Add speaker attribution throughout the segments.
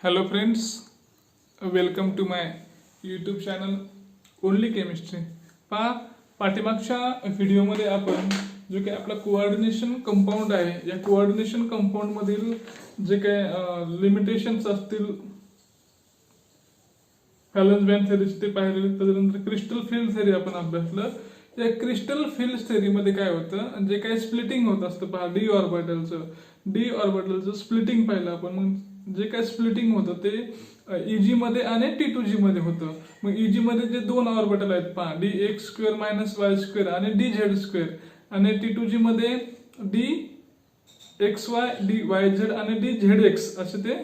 Speaker 1: Hello friends, welcome to my YouTube channel only chemistry. पहा, पाठीमागच्या व्हिडिओमध्ये आपण जो काही आपला कोऑर्डिनेशन कंपाऊंड आहे, या कोऑर्डिनेशन कंपाऊंडमधील जे काही लिमिटेशन्स असतील व्हॅलन्स बँड थेरीचे ते पाहिलेले. त्याच्यानंतर क्रिस्टल फील्ड थेरी आपण अभ्यासलं. या क्रिस्टल फील्ड थेरीमध्ये काय होतं, जे काही स्प्लिटिंग होत असतं, पहा डी ऑर्बिटलचं स्प्लिटिंग पाहिलं आपण. मग जे काही स्प्लिटिंग होतं ते इजी मध्ये आणि T2G मध्ये होतं. मग इजी मध्ये जे दोन ऑर्बिटल आहेत पहा, D x square minus y square आणि डी झेड स्क्वेअर, आणि T2G मध्ये D x Y, D Y Z आणि डी झेड एक्स असे ते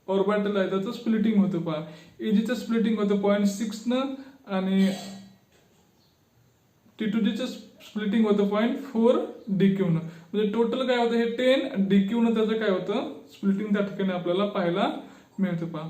Speaker 1: ऑर्बिटल आहे. त्याचं स्प्लिटिंग होतं पहा. इजीचं स्प्लिटिंग होतं 0.6 न आणि T2Gचं स्प्लिटिंग होतं 0.4 DQ न. म्हणजे टोटल काय होतं, हे 10 DQ न त्याचं काय होतं स्प्लिटिंग त्या ठिकाणी आपल्याला पाहायला मिळतं पहा.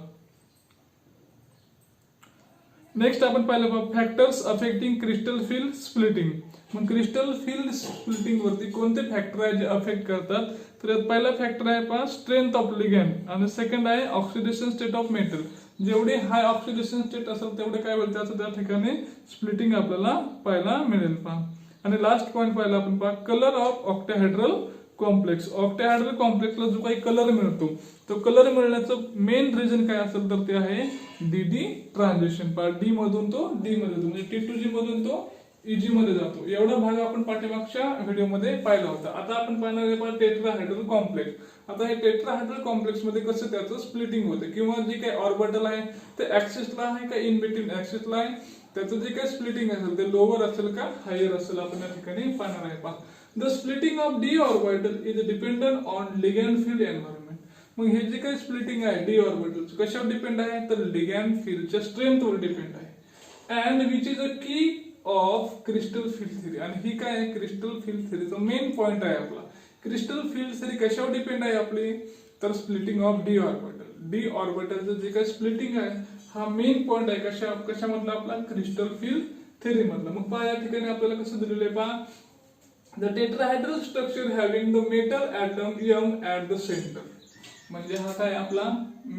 Speaker 1: नेक्स्ट आपण पाहिलं पहा, factors affecting crystal field splitting. मग क्रिस्टल फील्ड स्प्लिटिंग वरती कोणते फॅक्टर आहे जे अफेक्ट करतात, तर यात पहिला फॅक्टर आहे पहा स्ट्रेंथ ऑफ लिगॅंड, आणि सेकंड आहे ऑक्सिडेशन स्टेट ऑफ मेटल. जेवढे हाय ऑक्सिडेशन स्टेट असेल तेवढे काय होईल, त्याचं त्या ठिकाणी स्प्लिटिंग आपल्याला पाहायला मिळेल पहा. आणि लास्ट पॉईंट पाहिला आपण पहा, colour of octahedral complex. Octahedral कॉम्प्लेक्सला जो काही कलर मिळतो, तो कलर मिळण्याचं मेन रिझन काय असेल तर ते आहे डी ट्रान्झिशन. पहा डी मधून तो डी मध्ये जातो, म्हणजे T2G मधून तो इजी मध्ये जातो. एवढा भाग आपण पाठीमागच्या व्हिडिओमध्ये पाहिला होता. आता आपण पाहणार आहे टेट्राहेड्रल कॉम्प्लेक्स. आता हे टेट्राहेड्रल कॉम्प्लेक्स मध्ये कसं त्याचं स्प्लिटिंग होते, किंवा जे काही ऑर्बिटल आहे ते ऍक्सिसला आहे का इन बिटवीन ऍक्सिसला आहे, त्याचं जे काही स्प्लिटिंग असेल ते लोअर असेल का हायर असेल, आपण या ठिकाणी पाहणार आहे पहा. The splitting of d orbital is dependent on ligand field environment. मग हे जे काही स्प्लिटिंग आहे डी ऑर्बिटल कशावर डिपेंड आहे, तर लिगॅंड फील्डच्या स्ट्रेंथवर डिपेंड आहे. And which is a key of crystal field theory. आणि ही काय आहे, क्रिस्टल फील्ड थेरीचा मेन पॉइंट आहे आपला. क्रिस्टल फील्ड थेरी कशावर डिपेंड आहे आपली, तर splitting of d orbital. D ऑर्बिटलचं जे काही स्प्लिटिंग आहे हा मेन पॉइंट आहे कशामधला आपला, क्रिस्टल फील्ड थेरी मधला. मग पहा या ठिकाणी आपल्याला कसं दिलेलं आहे पहा, the tetrahedral structure having the metal atom M at the centre. म्हणजे हा काय आपला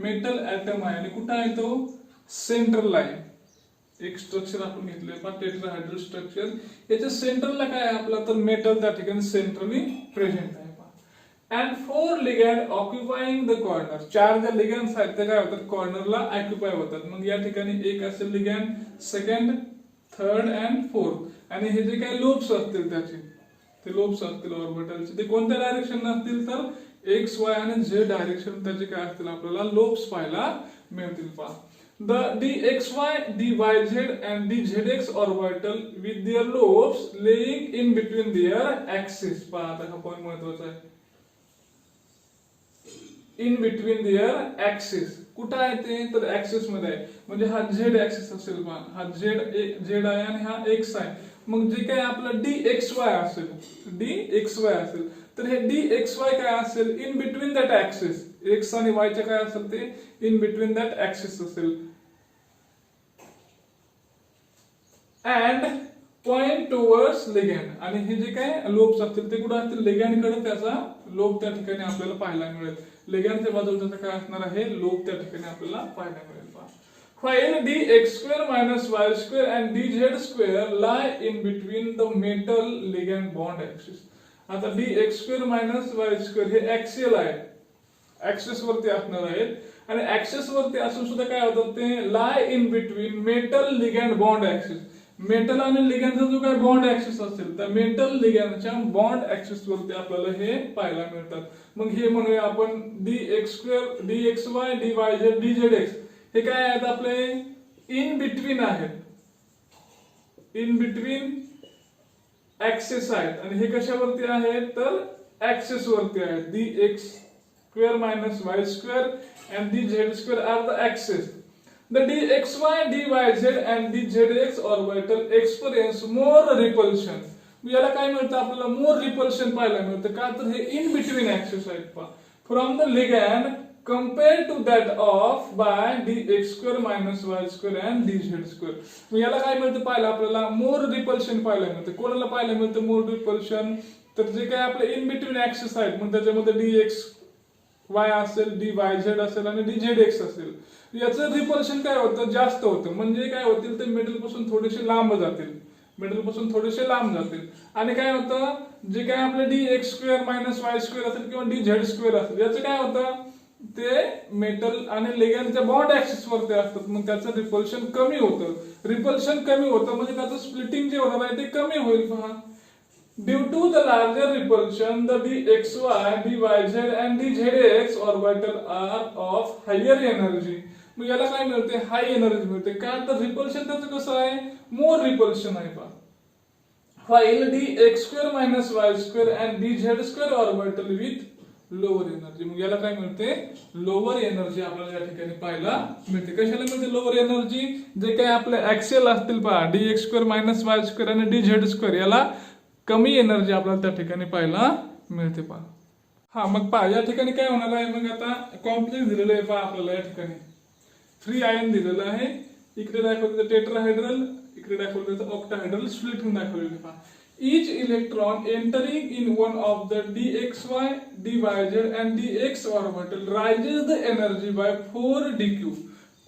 Speaker 1: मेटल ऍटम आहे, आणि कुठं आहे तो, सेंट्रल आहे. एक स्ट्रक्चर आपण घेतलंय पहा टेट्राहेड्रल स्ट्रक्चर, याच्या सेंटरला काय आहे आपला, तर मेटल त्या ठिकाणी सेंट्रली प्रेझेंट आहे पहा. And 4 ligand occupying the corner. 4 ज्या लिगॅंड्स आहेत ते काय होतात, कॉर्नरला ऑक्युपाय होतात. मग या ठिकाणी एक असेल ligand, second, third and fourth. आणि हे जे काही लोब्स असतील त्याचे, ते लोब्स असतील ऑर्बिटलचे, ते कोणत्या डायरेक्शन असतील, तर एक्स वाय आणि झेड डायरेक्शन त्याचे काय असतील आपल्याला लोब्स पाहायला मिळतील पहा. The dxy, dyz and dzx orbital with their lobes laying in between their axis. पहा आता हा पॉइंट महत्वाचा आहे. In between their axis. कुठं आहे ते, तर ऍक्सिस मध्ये आहे. म्हणजे हा झेड ऍक्सिस असेल पहा, हा झेड आहे आणि हा एक्स आहे. मग जे काय आपलं dxy असेल, तर हे dxy काय असेल, in between that axis. X आणि वाय च्या काय असेल ते इन बिटवीन दॅट ऍक्सिस असेल. And point towards ligand. आणि हे जे काय लोब्स असतील ते कुठे असतील, लिगॅंड कडे त्याचा लोब त्या ठिकाणी आपल्याला पाहायला मिळेल. लिगॅंडच्या बाजूला त्याचा काय असणार आहे, लोब त्या ठिकाणी आपल्याला पाहायला मिळेल. While dx square minus y square and dz square lie in between the metal ligand bond axis. आता dx square minus y square हे ऍक्सियल आहे, ऍक्सिस वरती असणार आहेत. आणि ऍक्सिस वरती असून सुद्धा काय होतं, ते lie in between metal ligand bond axis. Metal आणि लिगॅंडचा जो काय बॉन्ड ऍक्सिस असेल, त्या मेटल लिगॅंडच्या बॉन्ड ऍक्सिस वरती आपल्याला हे पाहायला मिळतात. मग हे म्हणूया आपण dx square, dxy, dyz, dzx हे काय आहेत आपले इन बिटवीन आहेत, इन बिटवीन ऍक्सिस आहेत. आणि हे कशावरती आहेत, तर ऍक्सिस वरती आहेत. dx square minus y square and dz square are the axis. The dxy, dyz and dzx orbital experience more repulsion. याला काय मिळतं आपल्याला, मोर रिपल्शन पाहायला मिळतं. का, तर हे इन बिटवीन ऍक्सिस आहेत पहा, from the ligand compared to that of by dx square minus y square and dz square. मग याला काय मिळतं पाहायला आपल्याला, मोर रिपल्शन पाहायला मिळतं. कोणाला पाहायला मिळतं मोर रिपल्शन, तर जे काय आपले इन बिटवीन ऍक्सिस आहेत, मग त्याच्यामध्ये dx वाय असेल, डी वाय झेड असेल आणि डी झेड एक्स असेल. याचं रिपल्शन काय होतं, जास्त होतं. म्हणजे काय होतील ते मिडल पासून थोडेसे लांब जातील, मिडल पासून थोडेसे लांब जातील. आणि काय होतं, जे काय आपलं D x square minus y square असेल किंवा डी झेड स्क्वेअर असेल, याचं काय होतं, ते मेटल आणि लिगँडच्या बॉन्ड ऍक्सिस वरती असतात. मग त्याचं रिपल्शन कमी होतं. रिपल्शन कमी होतं म्हणजे त्याचं स्प्लिटिंग जे होणार आहे ते कमी होईल. पहा, due to the larger repulsion the dxy, dyz and dzx orbital are of higher energy. मग याला काय मिळते, हाय एनर्जी मिळते. का तर रिपल्शन त्याचं कसं आहे, मोर रिपल्शन आहे. पहा, while dx square minus y square and dz square orbital with lower energy. मग याला काय मिळते, लोअर एनर्जी आपल्याला या ठिकाणी पाहायला मिळते. कशाला मिळते लोअर एनर्जी, जे काय आपले ऍक्सियल असतील पहा, dx square minus y square आणि dz स्क्वेअर, याला कमी एनर्जी आपल्याला त्या ठिकाणी पाहायला मिळते. पहा, हा मग पहा या ठिकाणी काय होणार आहे, मग आता कॉम्प्लेक्स दिलेलं आहे पहा आपल्याला या ठिकाणी. 3 आयन दिलेलं आहे, इकडे दाखवलं टेट्राहायड्रल, इकडे दाखवलं ऑक्टाहायड्रल स्प्लिटिंग दाखवलेली. पहा, each electron entering in one of the dxy, dyz and dx orbital rises the energy by 4 dq.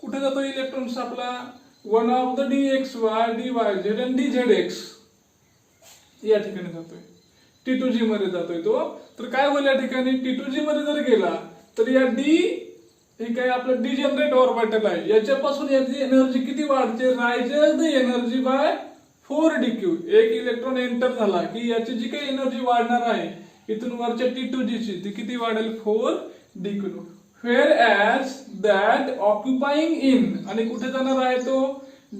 Speaker 1: कुठे जातो इलेक्ट्रॉन्स आपला, one of the dxy, dyz and dzx या ठिकाणी जातोय, T2G मध्ये जातोय तो. तर काय होईल या ठिकाणी, T2G मध्ये जर गेला तर या डी, हे काय आपलं डिजनरेट ऑर्बिटल आहे, याच्यापासून याची एनर्जी किती वाढते, rises the energy by 4 dq. एक इलेक्ट्रॉन एंटर झाला की याची जी काही एनर्जी वाढणार आहे इथून वरच्या T2G ची, ती किती वाढेल, 4 dq. whereas that occupying in, आणि कुठे जाणार आहे तो,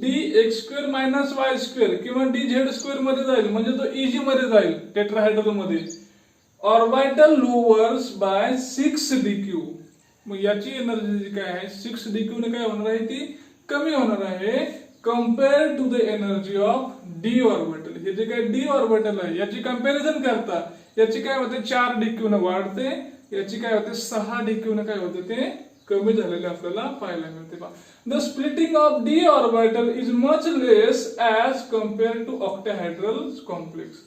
Speaker 1: dx square minus y square किंवा dz स्क्वेअर मध्ये जाईल, म्हणजे तो Eg मध्ये जाईल टेट्राहायड्रल मध्ये. Orbital lowers by 6 dq. मग याची एनर्जी जी काय आहे 6 dq ने काय होणार आहे, ती कमी होणार आहे compare to the energy of d orbital. हे जे काय डी ऑर्बिटल आहे याची कंपॅरिझन करता याची काय होते 4 dq ने वाढते, याची काय होते 6 dq ने काय होते ते कमी झालेले आपल्याला पाहायला मिळते. The splitting of d orbital is much less as compare to octahedral complex.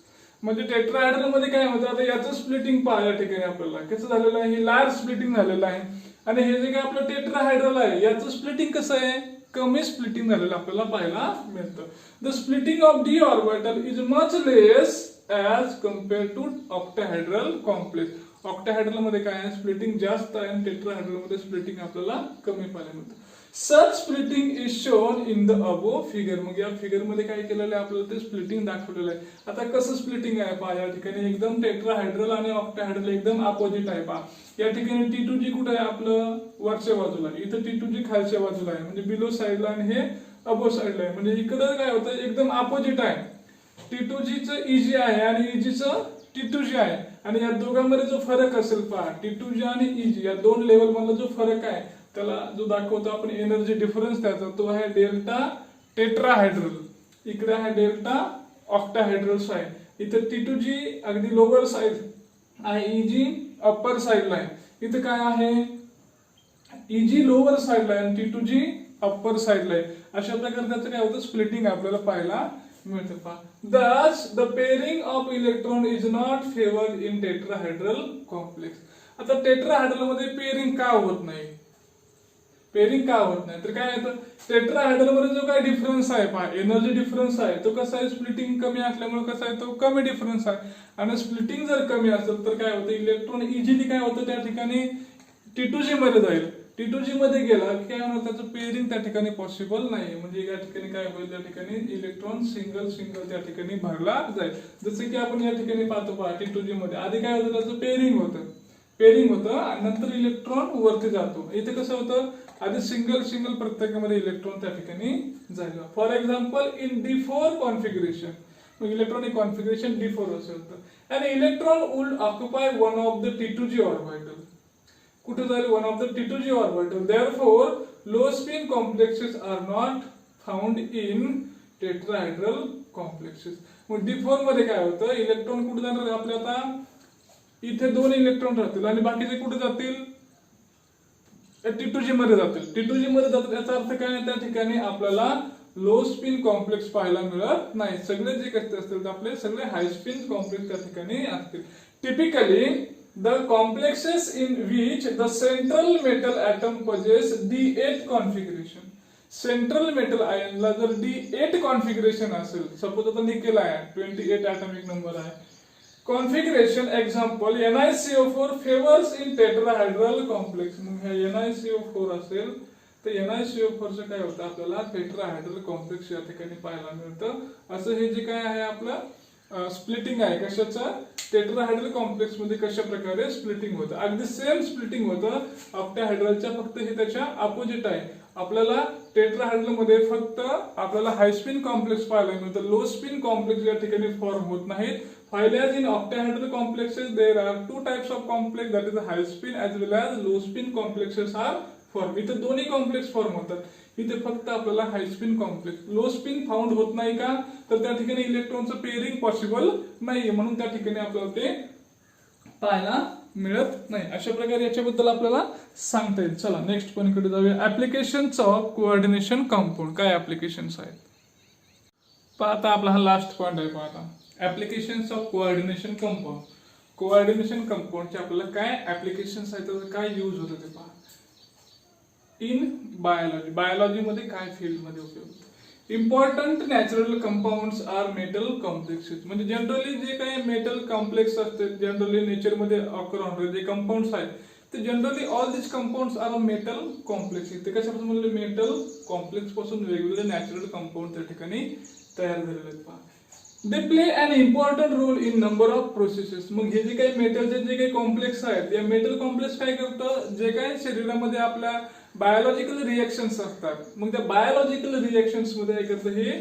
Speaker 1: म्हणजे टेट्राहायड्रल मध्ये काय होतं, आता याचं स्प्लिटिंग पहा या ठिकाणी आपल्याला कसं झालेलं आहे, हे लार्ज स्प्लिटिंग झालेलं आहे. आणि हे जे काय आपलं टेट्राहायड्रल आहे याचं स्प्लिटिंग कसं आहे, कमी स्प्लिटिंग झालेलं आपल्याला पाहायला मिळतं. The splitting of d orbital is much less as compare to octahedral complex. Octahedral मध्ये काय आहे, स्प्लिटिंग जास्त आहे आणि टेट्राहायड्रल मध्ये स्प्लिटिंग आपल्याला कमी पाहायला मिळतं. Such splitting is shown in the above figure. मग या फिगर मध्ये काय केलेलं आहे, आपल्याला ते स्प्लिटिंग दाखवलेलं आहे. आता कसं स्प्लिटिंग आहे पहा, या ठिकाणी एकदम टेट्राहायड्रल आणि ऑक्टाहायड्रल एकदम अपोजिट आहे. पहा या ठिकाणी T2G कुठे आहे, आपलं वरच्या बाजूला, इथं T2G खालच्या बाजूला आहे, म्हणजे बिलो साईडला, आणि हे अबो साईडला आहे. म्हणजे इकडं काय होतं, एकदम अपोजिट आहे. T2G चं Eg आहे आणि Eg चं T2G आहे. आणि या दोघांमध्ये जो फरक असेल पहा, T2G आणि Eg या दोन लेवल मधला जो फरक आहे त्याला जो दाखवतो आपण एनर्जी डिफरन्स त्याचा, तो आहे डेल्टा टेट्राहायड्रल, इकडे आहे डेल्टा ऑक्टाहायड्रल साइड. इथे T2G अगदी लोअर साइड आहे, Eg अप्पर साइडला आहे. इथे काय आहे, Eg लोअर साइडला आहे आणि T2G अप्पर साइडला आहे. अशा प्रकारे त्याचं काय होतं, स्प्लिटिंग आपल्याला पाहायला मिळतं. पहा, thus the pairing of electron is not favored in tetrahedral complex. आता टेट्राहायड्रल मध्ये पेअरिंग का होत नाही, पेअरिंग का होत नाही तर काय येतं, टेट्राहायड्रल मध्ये जो काय डिफरन्स आहे पहा, एनर्जी डिफरन्स आहे तो कसा आहे, स्प्लिटिंग कमी असल्यामुळे कसा आहे, तो कमी डिफरन्स आहे. आणि स्प्लिटिंग जर कमी असेल तर काय होतं, इलेक्ट्रॉन इझिली काय होतं त्या ठिकाणी T2G मध्ये जाईल. T2G मध्ये गेला की काय होणार, त्याचं पेअरिंग त्या ठिकाणी पॉसिबल नाही. म्हणजे या ठिकाणी काय होईल, त्या ठिकाणी इलेक्ट्रॉन सिंगल सिंगल त्या ठिकाणी भरला जाईल. जसं की आपण या ठिकाणी पाहतो पहा, T2G मध्ये आधी काय होतं, त्याचं पेअरिंग होतं आणि नंतर इलेक्ट्रॉन वरती जातो. इथे कसं होतं, आधी सिंगल सिंगल प्रत्येकामध्ये इलेक्ट्रॉन त्या ठिकाणी जाईल. For example in D4 configuration, मग इलेक्ट्रॉनिक कॉन्फिगरेशन D4 असेल तर, आणि electron would occupy one of the T2G orbital. कुठे जाईल, one of the T2G orbital. Therefore low spin complexes are not found in tetrahedral complexes. मग D4 मध्ये काय होतं, इलेक्ट्रॉन कुठे जाणार आपले, आता इथे 2 इलेक्ट्रॉन राहतील आणि बाकीचे कुठे जातील, T2G मध्ये जातील. T2G मध्ये जातील याचा अर्थ काय, त्या ठिकाणी आपल्याला लो स्पिन कॉम्प्लेक्स पाहायला मिळत नाही. सगळे जे कसते असतील आपले सगळे हाय स्पिन कॉम्प्लेक्स त्या ठिकाणी असतील. Typically the complexes in which the central metal atom possess D8 configuration. Central metal आयनला जर D8 कॉन्फिगरेशन असेल, सपोज आता निकेल आयन 28 atomic नंबर आहे, configuration example NiCO4 favours in tetrahedral complex. मग हे NiCO4 असेल तर NiCO4 चं काय होतं, आपल्याला टेट्राहायड्रल कॉम्प्लेक्स या ठिकाणी पाहायला मिळतं. असं हे जे काय आहे आपलं स्प्लिटिंग आहे कशाचं, टेट्राहायड्रल कॉम्प्लेक्स मध्ये कशा प्रकारे स्प्लिटिंग होतं. अगदी सेम स्प्लिटिंग होतं ऑक्टाहायड्रलच्या, फक्त हे त्याच्या अपोजिट आहे. आपल्याला टेट्राहायड्रल मध्ये फक्त आपल्याला हाय स्पिन कॉम्प्लेक्स पाहायला मिळतं, लो स्पिन कॉम्प्लेक्स या ठिकाणी फॉर्म होत नाहीत. Whereas in octahedral complexes there are two types of complex, that is high spin as well as low spin complexes are formed. इथे दोन्ही कॉम्प्लेक्स फॉर्म होतात. इथे फक्त आपल्याला high spin complex, low spin found होत नाही का, तर त्या ठिकाणी इलेक्ट्रॉनचं पेअरिंग पॉसिबल नाहीये, म्हणून त्या ठिकाणी आपल्याला ते पाहायला मिळत नाही. अशा प्रकारे याच्याबद्दल आपल्याला सांगता येईल. चला नेक्स्ट पॉईंटकडे जाऊया. Applications of coordination compound. काय ऍप्लिकेशन्स आहेत पाहता, आपला हा लास्ट पॉईंट आहे. पाहता applications of coordination compound. Coordination कंपाऊंडचे आपल्याला काय ऍप्लिकेशन्स आहेत, त्याचं काय यूज होतं ते पहा. इन बायोलॉजी, बायोलॉजी मध्ये काय फील्ड मध्ये उपयोग होतो. Important natural compounds are metal complexes. म्हणजे जनरली जे काही मेटल कॉम्प्लेक्स असते, जनरली नेचर मध्ये ऑकर होणारे जे कंपाऊंड्स आहेत, ते generally all this compounds are metal complexes. ते कशापासून म्हणले, मेटल कॉम्प्लेक्स पासून वेगवेगळे नॅचरल कंपाऊंड त्या ठिकाणी तयार झालेले आहेत. पहा, they play an important role in number of processes. मग हे जे काही मेटलचे जे काही कॉम्प्लेक्स आहेत, या मेटल कॉम्प्लेक्स काय करतं, जे काही शरीरामध्ये आपल्या बायोलॉजिकल रिएक्शन्स असतात, मग त्या बायोलॉजिकल रिएक्शन्स मध्ये काय करतं, हे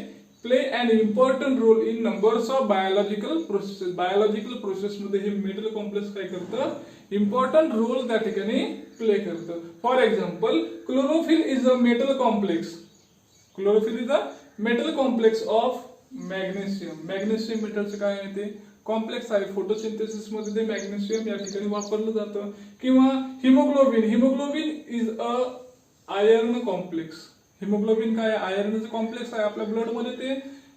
Speaker 1: play an important role in numbers of biological processes. Biological process मध्ये हे मेटल कॉम्प्लेक्स काय करतं, इम्पॉर्टंट रोल त्या ठिकाणी प्ले करतं. For example, chlorophyll is a metal complex. Chlorophyll is a metal complex of magnesium. Magnesium मेटलचं काय आहे, ते कॉम्प्लेक्स आहे. फोटोसिंथेसिस मध्ये ते मॅग्नेशियम या ठिकाणी वापरलं जातं. किंवा haemoglobin. Haemoglobin is a iron complex. Haemoglobin काय, आयर्नचं कॉम्प्लेक्स आहे. आपल्या ब्लड मध्ये ते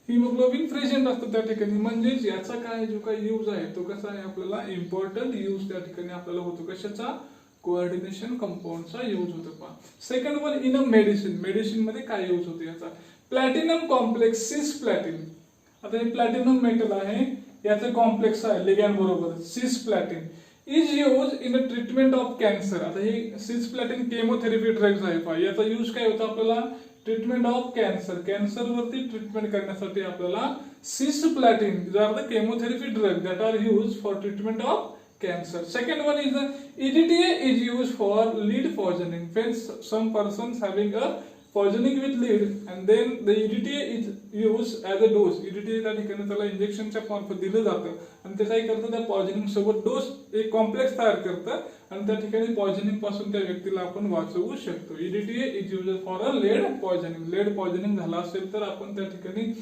Speaker 1: हिमोग्लोबिन प्रेझेंट असतं त्या ठिकाणी. म्हणजेच याचा काय जो काही यूज आहे तो कसा आहे, आपल्याला इम्पॉर्टंट यूज त्या ठिकाणी आपल्याला होतो. कशाचा, कोऑर्डिनेशन कंपाऊंडचा यूज होतो. पहा, second one in a medicine. Medicine मध्ये काय यूज होतो याचा, प्लॅटिनम कॉम्प्लेक्स, सिस प्लॅटिन. आता हे प्लॅटिनम मेटल आहे, याचं कॉम्प्लेक्स आहे लिगॅंड बरोबर, cisplatin is use in a treatment of cancer. आता हे सिस प्लॅटिन केमोथेरपी ड्रग्ज आहे. पहा, याचा यूज काय होता आपल्याला, ट्रीटमेंट ऑफ कॅन्सर. कॅन्सर वरती ट्रीटमेंट करण्यासाठी आपल्याला cisplatin are the chemotherapy drug that are use for treatment of cancer. Second one is EDTA is used for lead poisoning. When some persons having a poisoning with lead and then the EDTA is used as a dose. EDTA त्या ठिकाणी त्याला इंजेक्शनच्या फॉर्ममध्ये दिलं जातं आणि ते काय करतं, त्या पॉइझनिंग सोबत डोस एक कॉम्प्लेक्स तयार करतं आणि त्या ठिकाणी पॉइझनिंग पासून त्या व्यक्तीला आपण वाचवू शकतो. EDTA is used for a lead poisoning. Lead poisoning झाला असेल तर आपण त्या ठिकाणी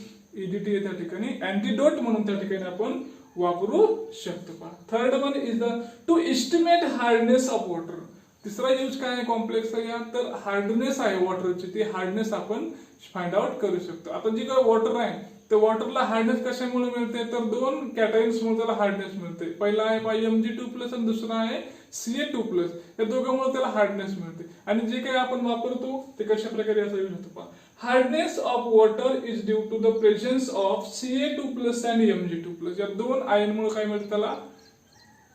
Speaker 1: EDTA त्या ठिकाणी अँटीडोट म्हणून त्या ठिकाणी आपण वापरू शकतो. Third one is the two estimate hardness of water. तिसरा यूज काय आहे कॉम्प्लेक्सचा, या तर हार्डनेस आहे वॉटरची, ती हार्डनेस आपण फाइंड आउट करू शकतो. आता जी काय वॉटर आहे, तर वॉटरला हार्डनेस कशामुळे मिळते, तर दोन कॅटायन्स मुळे त्याला हार्डनेस मिळते. पहिला आहे Mg2+ आणि दुसरा आहे Ca2+. या दोघांमुळे त्याला हार्डनेस मिळते. आणि जे काही आपण वापरतो ते कशा प्रकारे याचा यूज होतो. पहा, hardness of water is due to the presence of Ca2+ आणि Mg2+. या दोन आयनमुळे काय मिळते, त्याला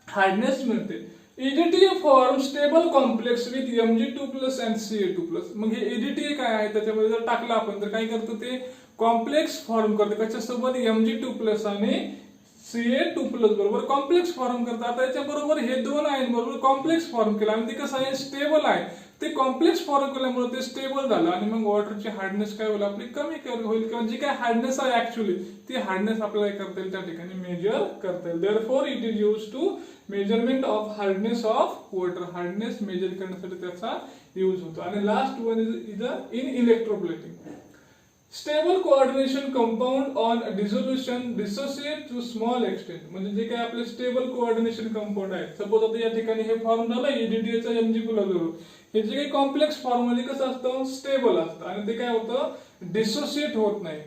Speaker 1: हार्डनेस मिळते. EDTA form stable complex with Mg2+ and Ca2+. मग हे EDTA काय आहे, त्याच्यामध्ये जर टाकलं आपण तर काय करतं, ते कॉम्प्लेक्स फॉर्म करते. कशासोबत, Mg2+ आणि Ca2+ बरोबर कॉम्प्लेक्स फॉर्म करतात. आता याच्या बरोबर हे दोन आयन बरोबर कॉम्प्लेक्स फॉर्म केला आणि ते कसं आहे, स्टेबल आहे. ते कॉम्प्लेक्स फॉर्म केल्यामुळे ते स्टेबल झालं आणि मग वॉटरची हार्डनेस काय होईल, आपली कमी होईल. किंवा जी काय हार्डनेस आहे ऍक्च्युअली ती हार्डनेस आपल्याला करता येईल, त्या ठिकाणी मेजर करता येईल. Therefore it is use to measurement of hardness of water. Hardness measure करण्यासाठी त्याचा यूज होतो. आणि last one is in electroplating. Stable coordination compound on dissolution dissociate to small extent. म्हणजे जे काही आपले स्टेबल कोऑर्डिनेशन कंपाऊंड आहे, सपोज आता या ठिकाणी हे फॉर्म झालं EDTA Mg+. हे जे काही कॉम्प्लेक्स फॉर्म मध्ये कसं असतं, स्टेबल असतं आणि ते काय होतं, डिसोसिएट होत नाही.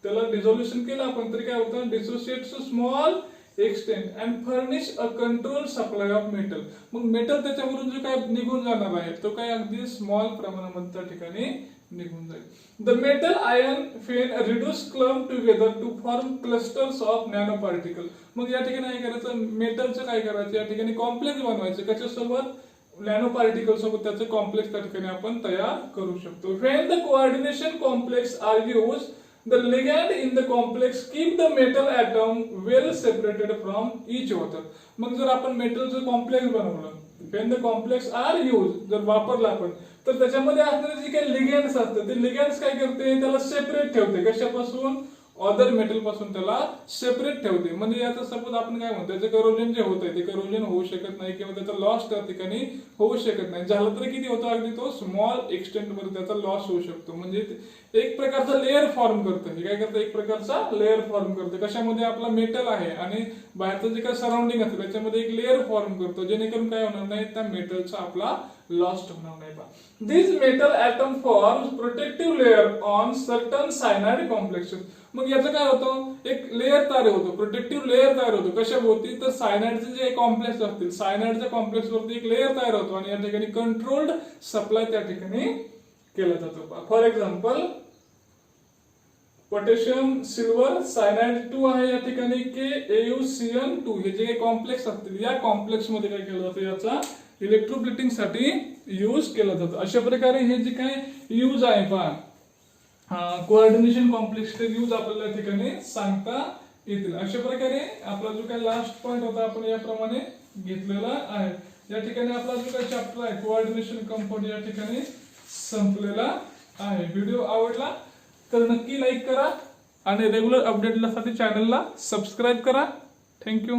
Speaker 1: त्याला डिसोल्युशन केलं आपण तरी काय होतं, dissociate to small extent and furnish a control supply of metal. मग मेटल त्याच्यावरून जो काय निघून जाणार आहे तो काय अगदी स्मॉल प्रमाणामध्ये त्या ठिकाणी निघून जाईल. The metal iron then reduce clump together to form clusters of nano particle. मग या ठिकाणी काय करायचं, मेटलचं काय करायचं, या ठिकाणी कॉम्प्लेक्स बनवायचं. कशासोबत, नॅनो पार्टिकल सोबत त्याचं कॉम्प्लेक्स त्या ठिकाणी आपण तयार करू शकतो. When the coordination complex are use, the ligand in the complex keep the metal atom well separated from each other. मग जर आपण मेटलचं कॉम्प्लेक्स बनवलं, when the complex are used, जर वापरला आपण, तर त्याच्यामध्ये असणारे जे काही लिगॅंड्स असतात ते लिगॅंड्स काय करते, त्याला सेपरेट ठेवते. कशापासून, अदर मेटल पासून त्याला सेपरेट ठेवते. म्हणजे याचा सपोज आपण काय म्हणतो, त्याचं करोजन जे होत आहे ते करोजन होऊ शकत नाही किंवा त्याचा लॉस त्या ठिकाणी होऊ शकत नाही. झालं तर किती होतो, अगदी तो स्मॉल एक्सटेंट मध्ये त्याचा लॉस होऊ शकतो. म्हणजे एक प्रकारचा लेअर फॉर्म करतं. हे काय करतं, एक प्रकारचा लेअर फॉर्म करतं. कशामध्ये, आपला मेटल आहे आणि बाहेरचं जे काही सराउंडिंग असतं त्याच्यामध्ये एक लेअर फॉर्म करतो, जेणेकरून काय होणार नाही, त्या मेटलचा आपला लॉस्ट होणार नाही. This metal atom forms protective layer on certain cyanide complexes. मग याचं काय होतं, एक लेअर तयार होतो, प्रोटेक्टिव्ह लेअर तयार होतो. कशाभोवती, तर सायनाइडचे जे कॉम्प्लेक्स असतील, सायनाइडच्या कॉम्प्लेक्स वरती एक लेअर तयार होतो आणि या ठिकाणी कंट्रोल्ड सप्लाय त्या ठिकाणी केला जातो. For example, potassium silver cyanide 2 आहे या ठिकाणी, KAuCN2. हे जे काही कॉम्प्लेक्स असतील या कॉम्प्लेक्स मध्ये काय केलं जातं, याचा इलेक्ट्रोप्लेटिंग साठी यूज केला जातो. अशा प्रकारे हे जे काय यूज आहे पहा, कोऑर्डिनेशन कॉम्प्लेक्सचे यूज आपल्याला या ठिकाणी सांगता येतील. अशा प्रकारे आपला जो काही लास्ट पॉइंट होता आपण याप्रमाणे घेतलेला आहे. या ठिकाणी आपला जो काही चॅप्टर आहे कोऑर्डिनेशन कंपाऊंड या ठिकाणी संपलेला आहे. व्हिडिओ आवडला तर नक्की लाईक करा आणि रेग्युलर अपडेटसाठी चॅनलला सबस्क्राईब करा. थँक्यू.